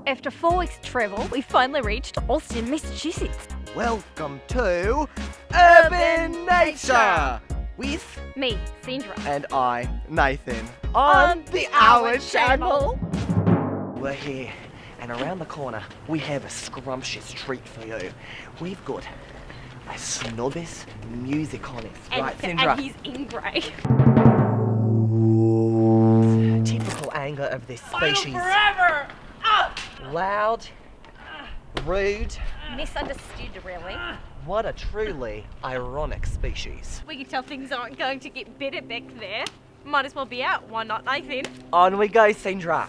After 4 weeks travel, we finally reached Allston, Massachusetts. Welcome to Urban Nature with Me, Sandra. and I, Nathan, On the our Our channel. We're here, and around the corner we have a scrumptious treat for you. We've got a snobbis music on it, right, Sandra? And he's in grey. Typical anger of this species. Forever! Loud, rude. Misunderstood, really. What a truly ironic species. We can tell things aren't going to get better back there. Might as well be out. Why not, Nathan? On we go, Sandra.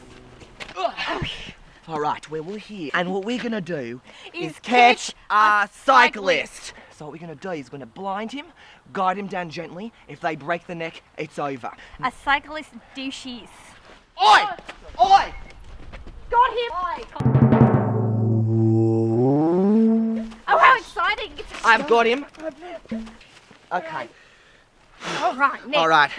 Alright, well, we're here, and what we're gonna do is catch a cyclist. So what we're gonna do is we're gonna blind him, guide him down gently. If they break the neck, it's over. A cyclist douches. Oi! Oi! Got him! Oh, how exciting! I've got him. Okay. All right, now, All right.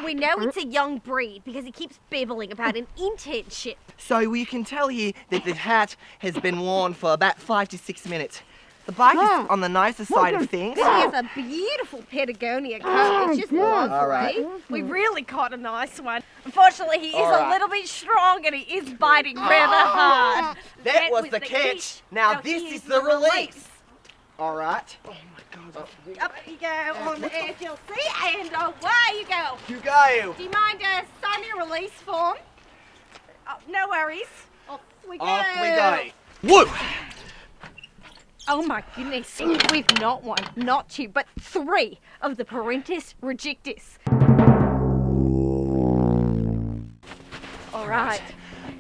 We know it's a young breed because he keeps babbling about an internship. So we can tell you that the hat has been worn for about 5 to 6 minutes. The bike is on the nicer side of things. He has a beautiful Patagonia coat. It's just lovely. All right. We really caught a nice one. Unfortunately, he is All right. a little bit strong and he is biting rather hard. That was the catch. Now this is the release. All right. Oh my God. Up you go on the SLC and away you go. You go. Do you mind signing a release form? Oh, no worries. Off we go. Off we go. Woo! Oh my goodness, we've not one, not two, but 3 of the Parentis rejectus. All right.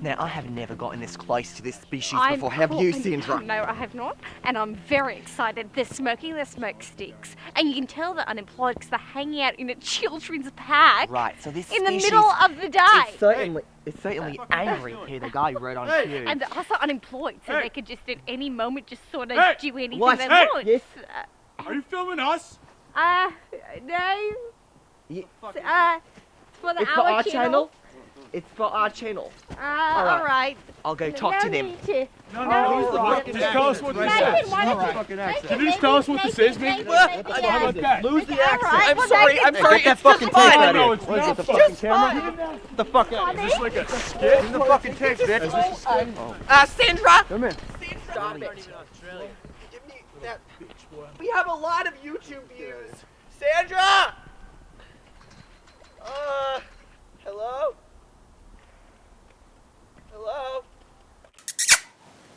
Now, I have never gotten this close to this species before. Have you, Sandra? No, I have not, and I'm very excited. They're smoking their smoke sticks, and you can tell they're unemployed because they're hanging out in a children's park. Right, so this in the species middle of the day. It's certainly angry here, the guy who wrote on cue. And they're also unemployed, so they could just at any moment just sort of do anything What? they want. Yes. Are you filming us? No. Yeah. It's for the It's for Our our channel. It's for our channel. All right. I'll go talk to them. No, just tell us what this Nathan, is. why don't you- Can you just tell us what this is, man? Nathan, How about that? Lose the All accent. right, I'm well, sorry. Nathan, I'm sorry. get It's fucking fine. tape. No, it's not. the fucking camera? The fuck out. Is this like a skit? In the fucking tape, bitch. Is this a skit? Sandra. Come in. Stop it. Give me that. We have a lot of YouTube views. Sandra. Hello.